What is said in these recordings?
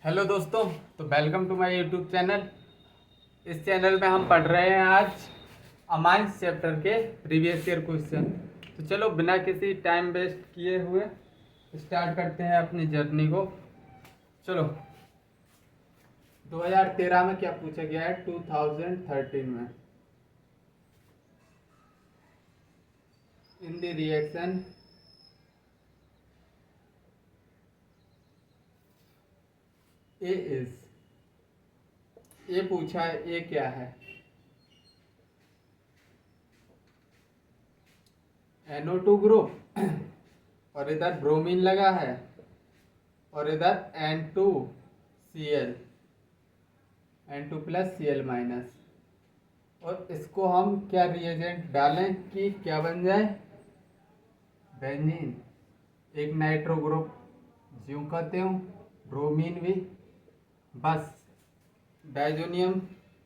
Hello दोस्तों, तो welcome to my YouTube channel. इस चैनल में हम पढ़ रहे हैं आज अमाइंस चैप्टर के प्रीवियस ईयर क्वेश्चन। तो चलो बिना किसी टाइम वेस्ट किए हुए स्टार्ट करते हैं अपनी जर्नी को। चलो 2013 में क्या पूछा गया है 2013 में। In the reaction A is, ये पूछा है, ये क्या है? NO2 ग्रुप और इधर ब्रोमीन लगा है और इधर N2Cl, N2 plus Cl minus. और इसको हम क्या रिएजेंट डालें कि क्या बन जाए? बेंजीन। एक नाइट्रो ग्रुप ज्यों कहते हूँ, ब्रोमीन भी, बस डाइजोनियम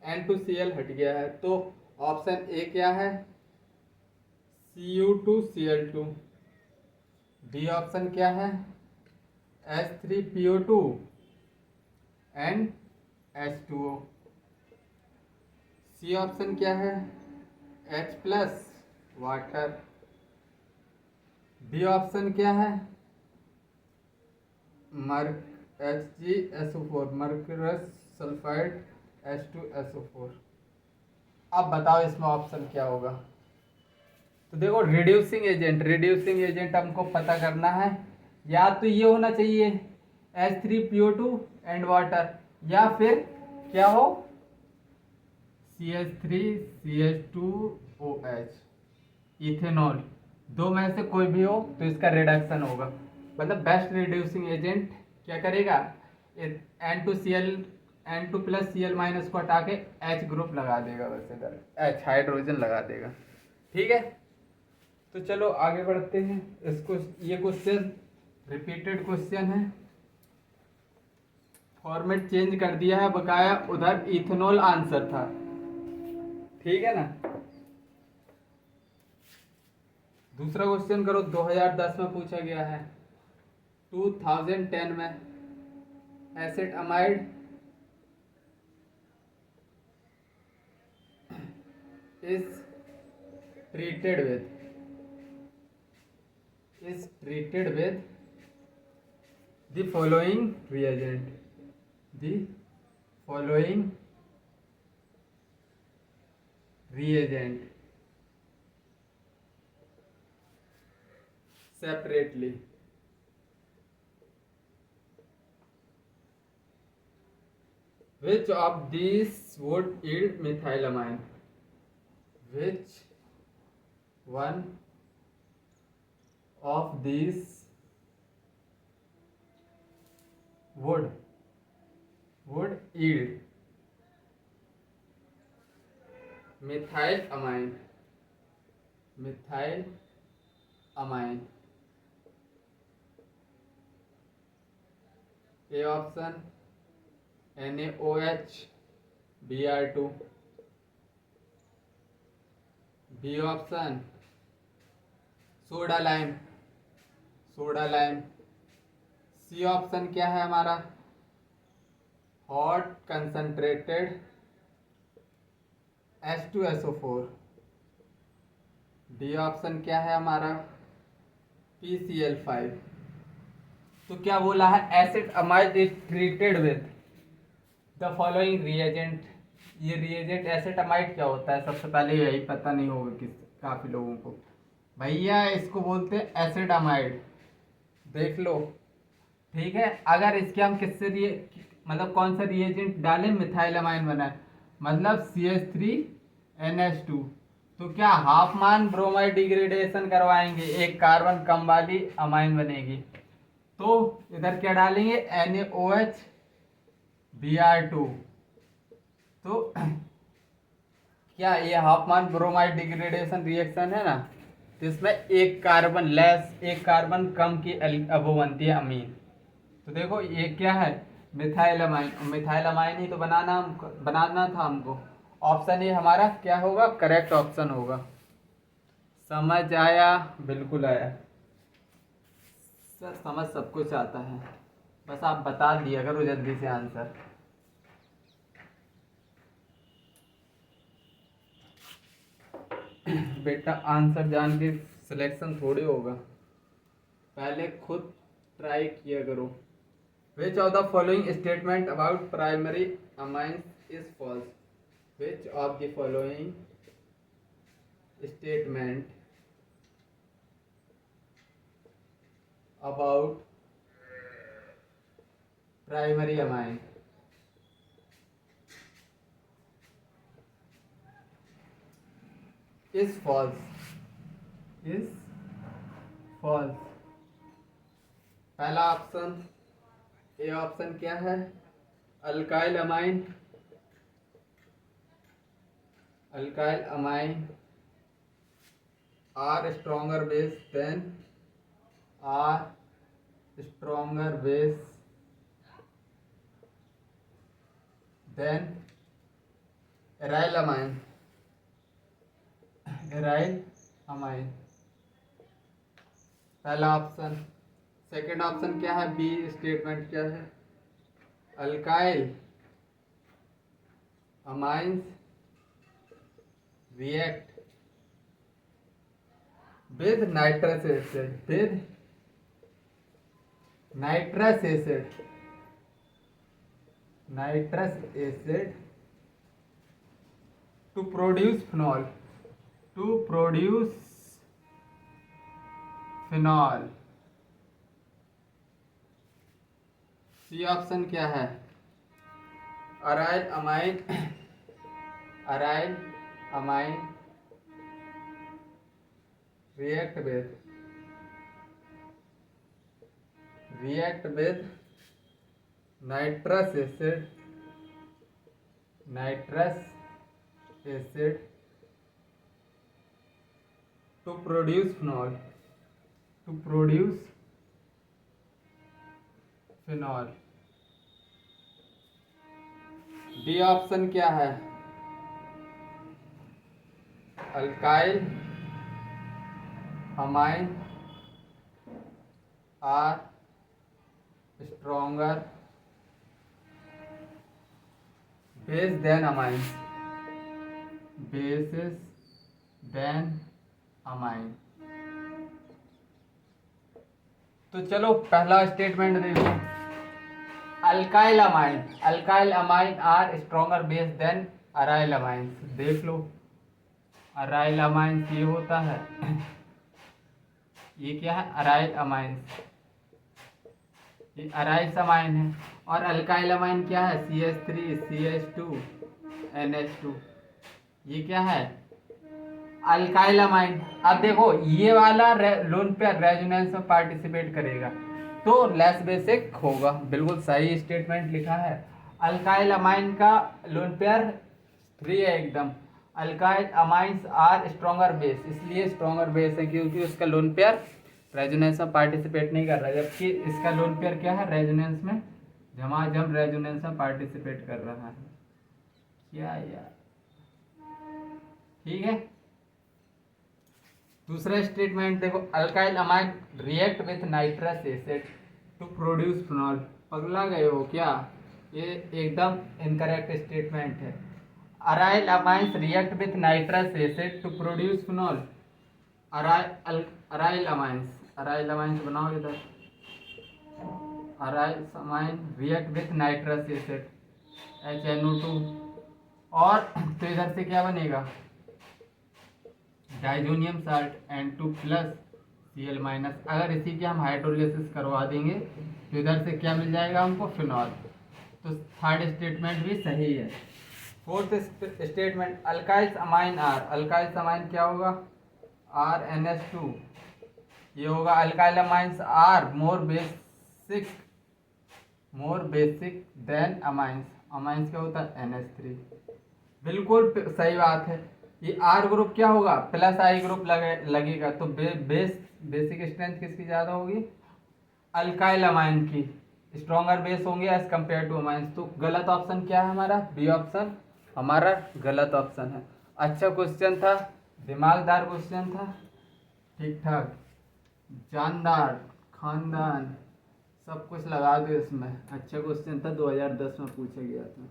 N2Cl हट गया है। तो ऑप्शन ए क्या है? Cu2Cl2। बी ऑप्शन क्या है? H3PO2 and H2O। C option क्या है? H plus water. B option क्या है? HgSO4 mercurous sulphide H2SO4। अब बताओ इसमें ऑप्शन क्या होगा? तो देखो रिड्यूसिंग एजेंट हमको पता करना है। या तो ये होना चाहिए H3PO2 एंड वाटर, या फिर क्या हो CH3CH2OH इथेनॉल। दो में से कोई भी हो तो इसका रिडक्शन होगा। मतलब बेस्ट रिड्यूसिंग एजेंट क्या करेगा? N2 प्लस Cl माइनस को हटा के H ग्रुप लगा देगा, बस इधर H हाइड्रोजन लगा देगा। ठीक है, तो चलो आगे बढ़ते हैं। इसको ये क्वेश्चन रिपीटेड क्वेश्चन है, फॉर्मेट चेंज कर दिया है बकाया, उधर इथेनॉल आंसर था। ठीक है ना। दूसरा क्वेश्चन करो, 2010 में पूछा गया है। 2010 में acid amide is treated with the following reagent. The following reagent separately. Which of these would yield methylamine? Which one of these would yield methylamine? A option NaOH Br2। B option soda lime. C option क्या है हमारा? Hot concentrated H2SO4। D option क्या है हमारा? PCl5। तो क्या बोला है? Acid amide is treated with the following reagent. ये रिएजेंट एसिड अमाइड क्या होता है? सबसे पहले यही पता नहीं होगा काफी लोगों को। भैया इसको बोलते हैं एसिड अमाइड, देख लो। ठीक है, अगर इसके हम मतलब कौन सा रिएजेंट डालें मिथाइलमाइन बनाए, मतलब CH3NH2, तो क्या हाफ मान ब्रोमाइड डिग्रेडेशन करवाएंगे, एक कार्बन कम वाली अमाइन बनेगी। तो इधर क्या डालेंगे? NaOH Br2। तो क्या ये हाफ मान ब्रोमाइड डिग्रेडेशन रिएक्शन है ना, तो इसमें एक कार्बन कम की वो बनती है अमीन। तो देखो ये क्या है? मिथाइलमाइन ही तो बनाना था हमको। ऑप्शन ए हमारा क्या होगा? करेक्ट ऑप्शन होगा। समझ आया? बिल्कुल आया सर, समझ सब कुछ आता है। बस आप बता दिया करो जल्दी से आंसर। बेटा आंसर जान के सिलेक्शन थोड़ी होगा, पहले खुद ट्राई किया करो। Which of the following statement about primary amines is false? Which of the following statement about primary amine is false? Is false. पहला ऑप्शन, ए ऑप्शन क्या है? Alkyl amine, alkyl amine are stronger base than, are stronger base than aryl amine, aryl amine. पहला option. Second option क्या है? B statement क्या है? Alkyl amines react with nitrous acid, with nitrous acid, nitrous acid to produce phenol, to produce phenol। C option क्या है? Aryl amine, aryl amine react with nitrous acid, nitrous acid to produce phenol, to produce phenol। D option क्या है? Alkyl amine are stronger base than amine, bases than amine. तो चलो पहला statement देखो, alkyl amine, alkyl amine are stronger base than aryl amine. देख लो, aryl amine ये होता है, ये क्या है? अराइल अमाइंस, ये अराइल अमाइन है। और अल्काइल अमाइन क्या है? CH3 CH2 NH2, ये क्या है? Alkyl amine. अब देखो ये वाला लोन पेयर रेजोनेंस में पार्टिसिपेट करेगा तो लेस बेसिक होगा। बिल्कुल सही स्टेटमेंट लिखा है। अल्काइल अमाइन का लोन पेयर 3 है एकदम। Alkyl amines are stronger base, इसलिए स्ट्रॉन्गर बेस है क्योंकि उसका लोन पेयर रेजोनेंस में पार्टिसिपेट नहीं कर रहा है, जबकि इसका लोन पेयर क्या है? रेजोनेंस में झमाझम रेजोनेंस में पार्टिसिपेट कर रहा है। क्या यार, ठीक है। दूसरा स्टेटमेंट देखो, alkyl amine react with nitrous acid to produce phenol. पगला गए हो क्या? ये एकदम इनकरेक्ट स्टेटमेंट है। Aryl amines react with nitrous acid to produce phenol. Aryl amines बनाओ इधर। Aryl amine react with nitrous acid HNO2, और तो इधर से क्या बनेगा? Diazonium salt N2 plus Cl minus. अगर इसी की हम हाइड्रोलिसिस करवा देंगे तो इधर से क्या मिल जाएगा हमको? फिनॉल। तो थर्ड स्टेटमेंट भी सही है। Fourth statement, alkyls amine R, alkyls amine क्या होगा? RNH2, ये होगा alkyl amines are more basic than amines. Amines क्या होता है? NH3। बिल्कुल सही बात है। ये R ग्रुप क्या होगा? प्लस I ग्रुप लगेगा तो बेसिक स्ट्रेंथ किसकी ज़्यादा होगी? अल्काइल अमाइन की। स्ट्रॉन्गर बेस होंगे एज कम्पेयर टू अमाइंस। तो गलत ऑप्शन क्या है हमारा? बी ऑप्शन हमारा गलत ऑप्शन है। अच्छा क्वेश्चन था, दिमागदार क्वेश्चन था, ठीक ठाक, जानदार, खानदान, सब कुछ लगा दो इसमें। अच्छा क्वेश्चन था, 2010 में पूछा गया था।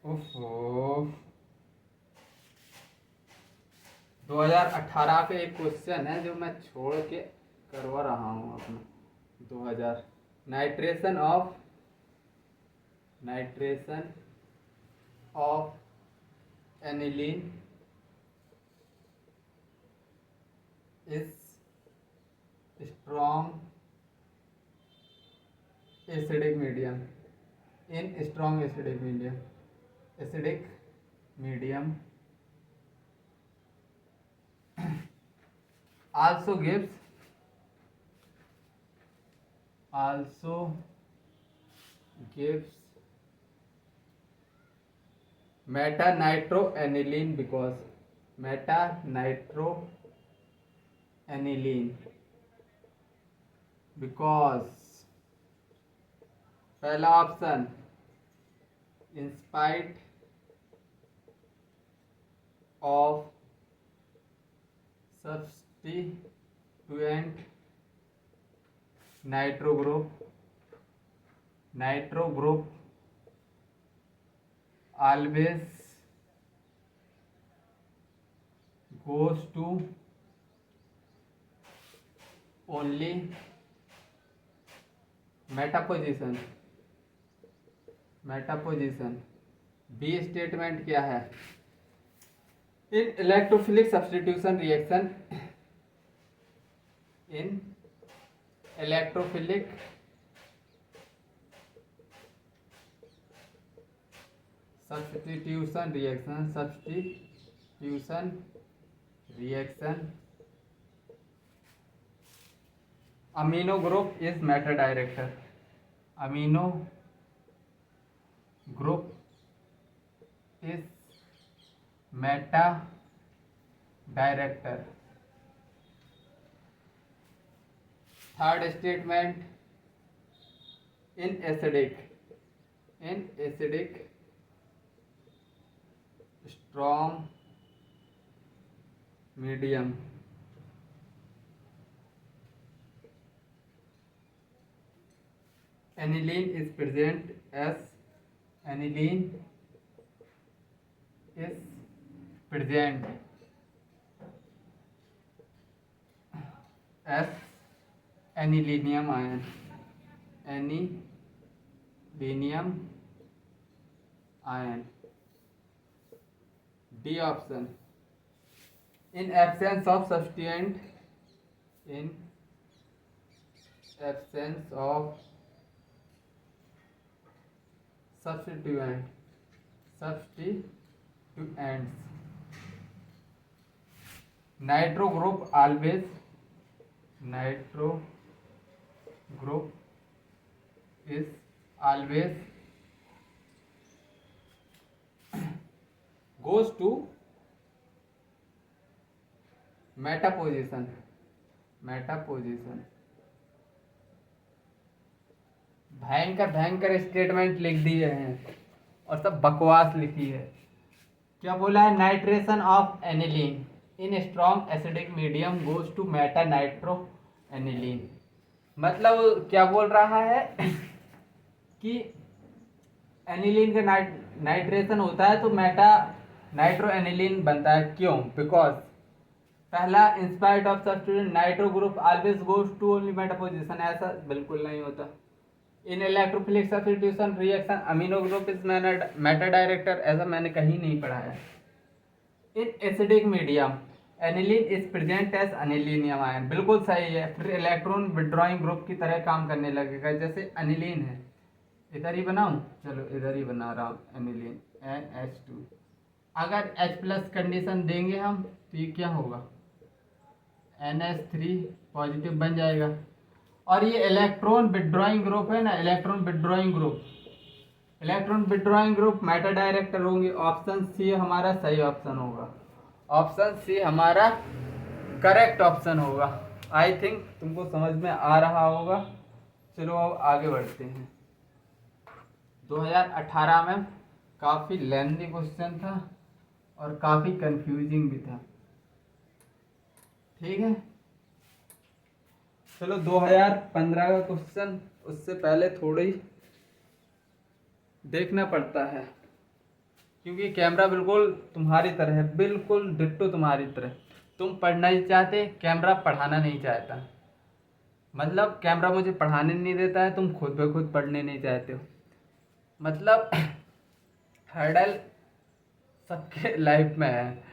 ओफो, 2018 का एक क्वेश्चन है जो मैं छोड़ के करवा रहा हूँ अपना। 2000 nitration of aniline is strong acidic medium in strong acidic medium also gives meta nitroaniline because पहला option in spite of substituent nitro group always goes to only meta position। B statement क्या है? In electrophilic substitution reaction amino group is meta director। Third statement in acidic strong medium aniline is present as anilinium ion। D option in absence of substituent nitro group always goes to meta position। भयंकर statement लिख दिए हैं और सब बकवास लिखी है। क्या बोला है? Nitration of aniline in strong acidic medium goes to meta nitro aniline. मतलब क्या बोल रहा है कि एनिलीन का नाइट्रेशन होता है तो मेटा नाइट्रो एनिलीन बनता है। क्यों? बिकॉज पहला in spite of substituent nitro group always goes to only meta position. ऐसा बिल्कुल नहीं होता। In electrophilic substitution reaction amino group is meta director, ऐसा मैंने कहीं नहीं पढ़ा है। In acidic medium aniline is present as anilinium ion, बिल्कुल सही है। फिर इलेक्ट्रॉन विड्रॉइंग ग्रुप की तरह काम करने लगेगा। जैसे एनिलीन है, इधर ही बनाऊं, चलो इधर ही बना रहा हूँ एनिलीन NH2। अगर H+ कंडीशन देंगे हम तो ये क्या होगा? NH3 पॉजिटिव बन जाएगा। और ये इलेक्ट्रॉन विड्रॉइंग ग्रुप है ना, electron withdrawing group Meta director होंगे। ऑप्शन सी हमारा सही ऑप्शन होगा। ऑप्शन सी हमारा करेक्ट ऑप्शन होगा। आई थिंक तुमको समझ में आ रहा होगा। चलो अब आगे बढ़ते हैं। 2018 में काफ़ी लेंथी क्वेश्चन था और काफ़ी कंफ्यूजिंग भी था। ठीक है, चलो 2015 का क्वेश्चन, उससे पहले थोड़ी देखना पड़ता है क्योंकि कैमरा बिल्कुल तुम्हारी तरह है, बिल्कुल डिट्टो तुम्हारी तरह। तुम पढ़ना ही चाहते, कैमरा पढ़ाना नहीं चाहता। मतलब कैमरा मुझे पढ़ाने नहीं देता है, तुम खुद ब खुद पढ़ने नहीं चाहते हो। मतलब हर्डल सबके लाइफ में है,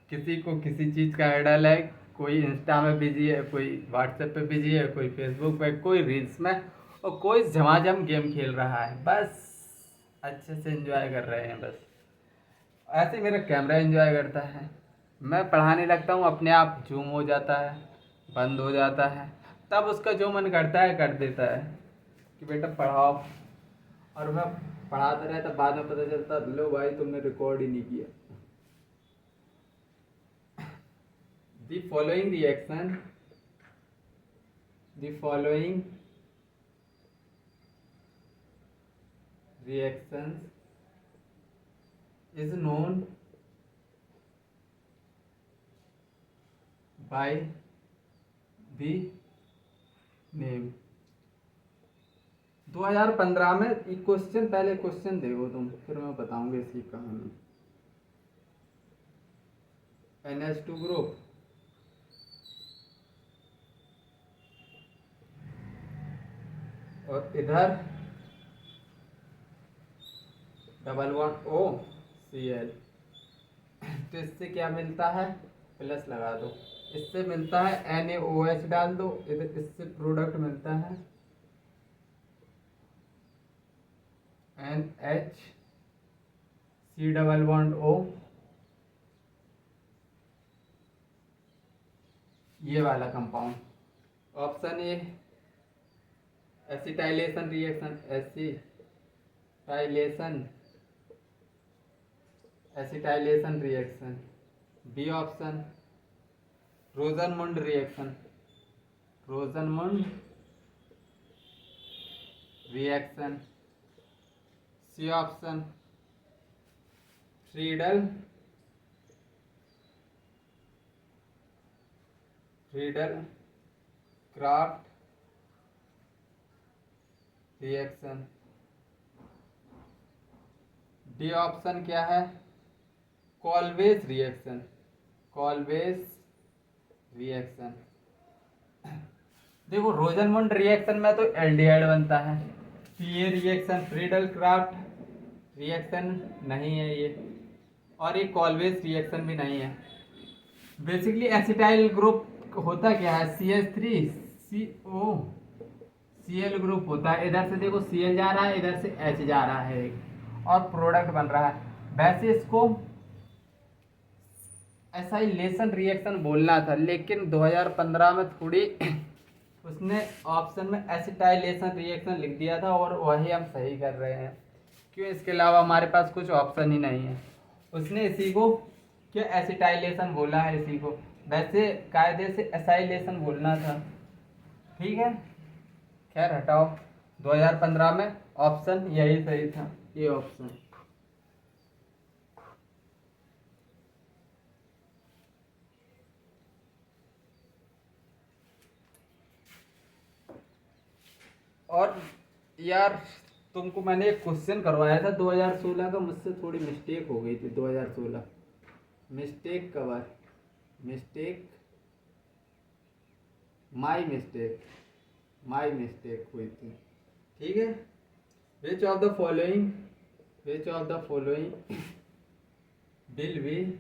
किसी को किसी चीज़ का हर्डल है। कोई इंस्टा में बिजी है, कोई व्हाट्सएप पे बिजी है, कोई फेसबुक पे, कोई रील्स में, और कोई झमाझम गेम खेल रहा है। बस अच्छे से एंजॉय कर रहे हैं बस। ऐसे ही मेरा कैमरा एंजॉय करता है। मैं पढ़ाने लगता हूँ, अपने आप जूम हो जाता है, बंद हो जाता है, तब उसका जो मन करता है कर देता है कि बेटा पढ़ाओ। और मैं पढ़ाता रहता, बाद में पता चलता लो भाई तुमने रिकॉर्ड ही नहीं किया। The following reaction, the following reactions is known by the name। 2015 में एक क्वेश्चन, पहले क्वेश्चन देखो तुम, फिर मैं बताऊंगा इसकी कहानी। NH2 ग्रुप, और इधर डबल बॉन्ड OCl। तो इससे क्या मिलता है, प्लस लगा दो। इससे मिलता है NaOH डाल दो, इधर इससे प्रोडक्ट मिलता है NHC डबल बॉन्ड O। ये वाला compound, option A acetylation reaction, acetylation reaction. B option Rosenmund reaction, Rosenmund reaction. C option Friedel Crafts reaction. D option क्या है, कॉल्वेज रिएक्शन, कॉल्वेज रिएक्शन। देखो रोजनमुंड रिएक्शन में तो एल्डिहाइड बनता है, तो ये रिएक्शन फ्रीडल क्राफ्ट रिएक्शन नहीं है ये, और ये कॉल्वेज रिएक्शन भी नहीं है। बेसिकली एसिटाइल ग्रुप होता क्या है, CH3CO Cl ग्रुप होता है। इधर से देखो Cl जा रहा है, इधर से H जा रहा है और प्रोडक्ट बन रहा है। वैसे इसको एसाइलेशन रिएक्शन बोलना था, लेकिन 2015 में थोड़ी उसने ऑप्शन में एसिटाइलेशन रिएक्शन लिख दिया था, और वही हम सही कर रहे हैं। क्यों, इसके अलावा हमारे पास कुछ ऑप्शन ही नहीं है। उसने इसी को क्या एसिटाइलेशन बोला है इसी को, वैसे कायदे से एसाइलेशन बोलना था। ठीक है, खैर हटाओ। 2015 में ऑप्शन यही सही था, ये ऑप्शन। और यार तुमको मैंने एक क्वेश्चन करवाया था 2016 का, मुझसे थोड़ी मिस्टेक हो गई थी। 2016 mistake cover, mistake my mistake हुई थी। ठीक है, which of the following will be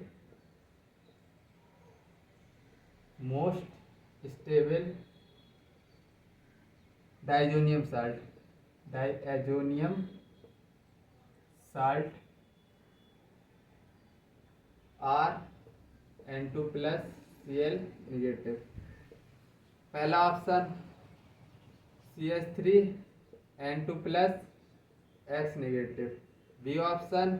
most stable diazonium salt N2 plus Cl negative. पहला option CH3N2 plus X negative. B option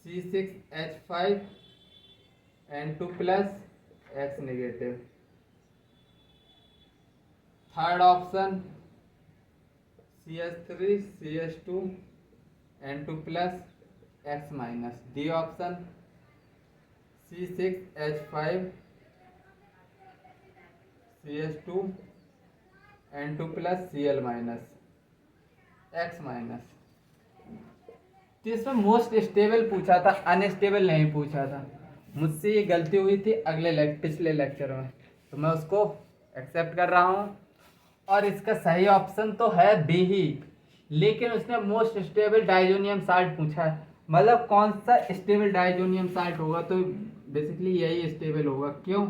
C6H5N2 plus X negative. Third option CH3CH2N2 plus X minus. D option C6H5 CH2 N2 plus Cl minus X minus. तो इसमें most stable पूछा था, unstable नहीं पूछा था। मुझसे ये गलती हुई थी पिछले लेक्चर में, तो मैं उसको एक्सेप्ट कर रहा हूँ। और इसका सही ऑप्शन तो है बी ही, लेकिन उसने मोस्ट स्टेबल डाइजोनियम साल्ट पूछा है। मतलब कौन सा स्टेबल डाइजोनियम साल्ट होगा, तो बेसिकली यही स्टेबल होगा। क्यों?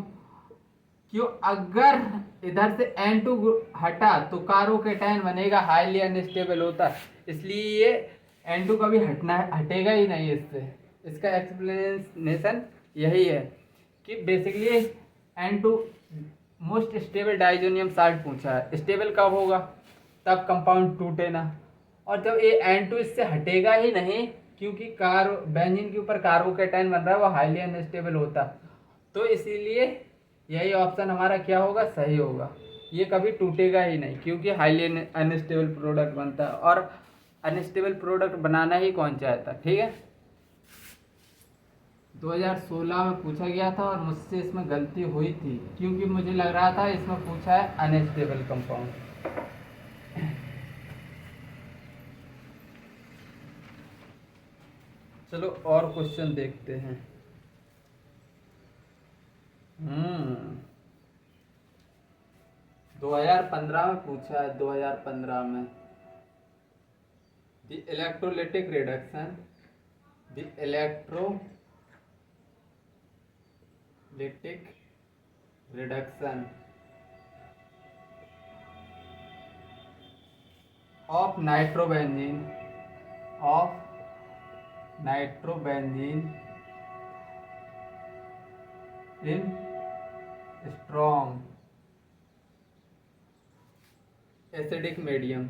क्यों? अगर इधर से N2 हटा तो कार्बोकेटायन बनेगा, हाईली अनस्टेबल होता है, इसलिए ये N2 कभी हटेगा ही नहीं इससे। इसका एक्सप्लेनेशन यही है कि basically N2 most stable diazonium salt पूछा है। स्टेबल कब होगा? तब कंपाउंड टूटे ना, और जब ये N2 इससे हटेगा ही नहीं, क्योंकि बेंजीन के ऊपर कार्बोकेटायन बन रहा है, वो हाईली अनस्टेबल होता, तो इसीलिए यही ऑप्शन हमारा क्या होगा? सही होगा। ये कभी टूटेगा ही नहीं, क्योंकि हाईली अनस्टेबल प्रोडक्ट बनता है, और अनस्टेबल प्रोडक्ट बनाना ही कौन चाहता। ठीक है, 2016 में पूछा गया था, और मुझसे इसमें गलती हुई थी, क्योंकि मुझे लग रहा था इसमें पूछा है अनस्टेबल कंपाउंड। चलो और क्वेश्चन देखते हैं। 2015 में पूछा है, 2015 में the electrolytic reduction, the electrolytic reduction of nitrobenzene in strong acidic medium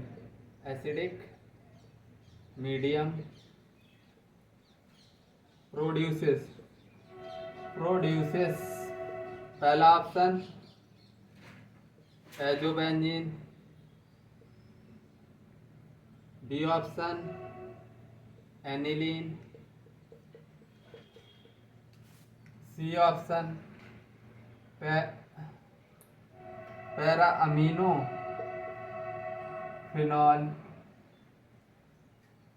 produces पहला option azobenzene, B option aniline, C option para amino phenol,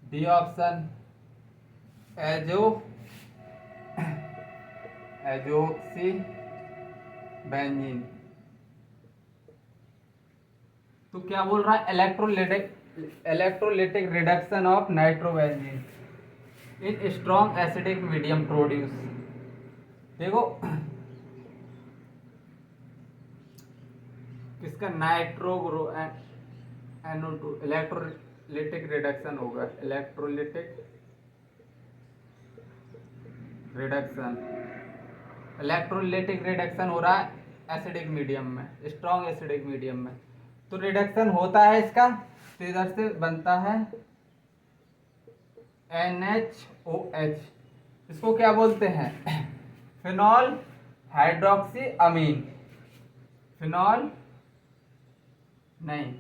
D option azoxy benzene. तो क्या बोल रहा है? Electrolytic reduction of nitrobenzene in strong acidic medium produce. देखो किसका? NO2 electrolytic reduction होगा। Electrolytic reduction हो रहा है एसिडिक मीडियम में, स्ट्रॉन्ग एसिडिक मीडियम में। तो रिडक्शन होता है इसका, तो इधर से बनता है NHOH। इसको क्या बोलते हैं? फिनॉल हाइड्रोक्सी अमीन। फिनॉल नहीं,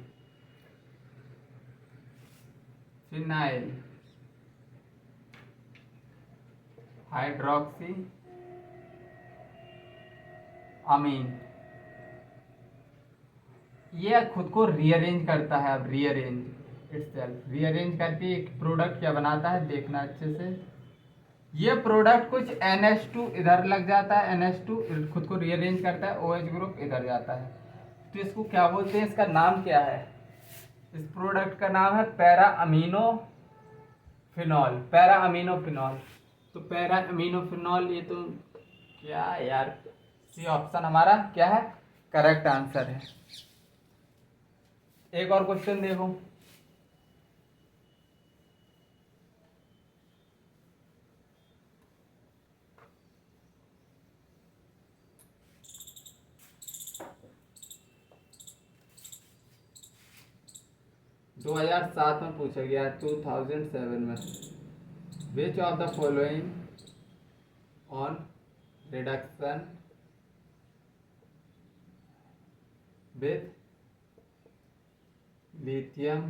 फिनाइल हाइड्रोक्सी अमीन। ये खुद को रीअरेंज करता है। अब रीअरेंज करके एक प्रोडक्ट क्या बनाता है, देखना अच्छे से। ये प्रोडक्ट कुछ NH2 इधर लग जाता है, NH2 खुद को रीअरेंज करता है, OH ग्रुप इधर जाता है। तो इसको क्या बोलते हैं? इसका नाम क्या है? इस प्रोडक्ट का नाम है पैरा अमीनो फिनॉल। तो पैरा अमीनो फिनॉल, ये तो क्या यार, सी ऑप्शन हमारा क्या है? करेक्ट आंसर है। एक और क्वेश्चन देखो। दो 2007 में पूछा गया, 2007 में। Which of the following on reduction with lithium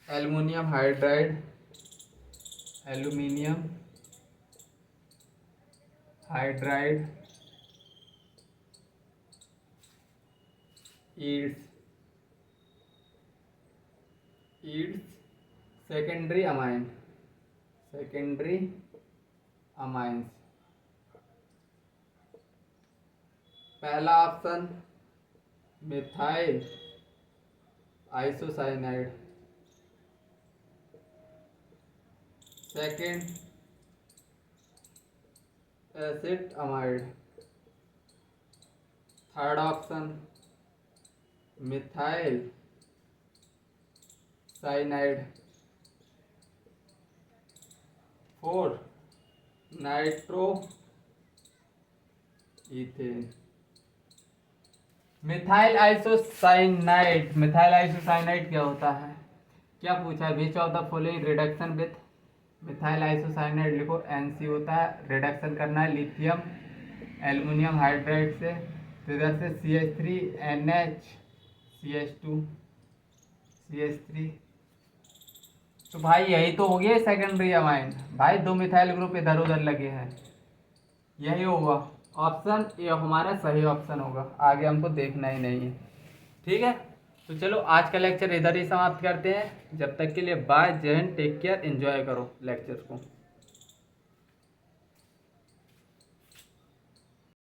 aluminium hydride, aluminium hydride yields secondary amines. पहला option methyl isocyanide, second acid amide, third option methyl cyanide, fourth nitro ethane. Methyl isocyanide क्या होता है? क्या पूछा है? Which of the following reduction with methyl isocyanide लिखो। NC होता है, रिडक्शन करना है लिथियम एल्युमिनियम हाइड्राइड से, तो इधर से CH3 NH CH2 CH3। तो भाई यही तो हो गया सेकेंडरी अमाइन। भाई दो मिथाइल ग्रुप इधर उधर लगे हैं, यही होगा ऑप्शन ये हमारा सही ऑप्शन होगा, आगे हमको देखना ही नहीं है। ठीक है, तो चलो आज का लेक्चर इधर ही समाप्त करते हैं। जब तक के लिए बाय, जय हिंद, टेक केयर, एंजॉय करो लेक्चर को।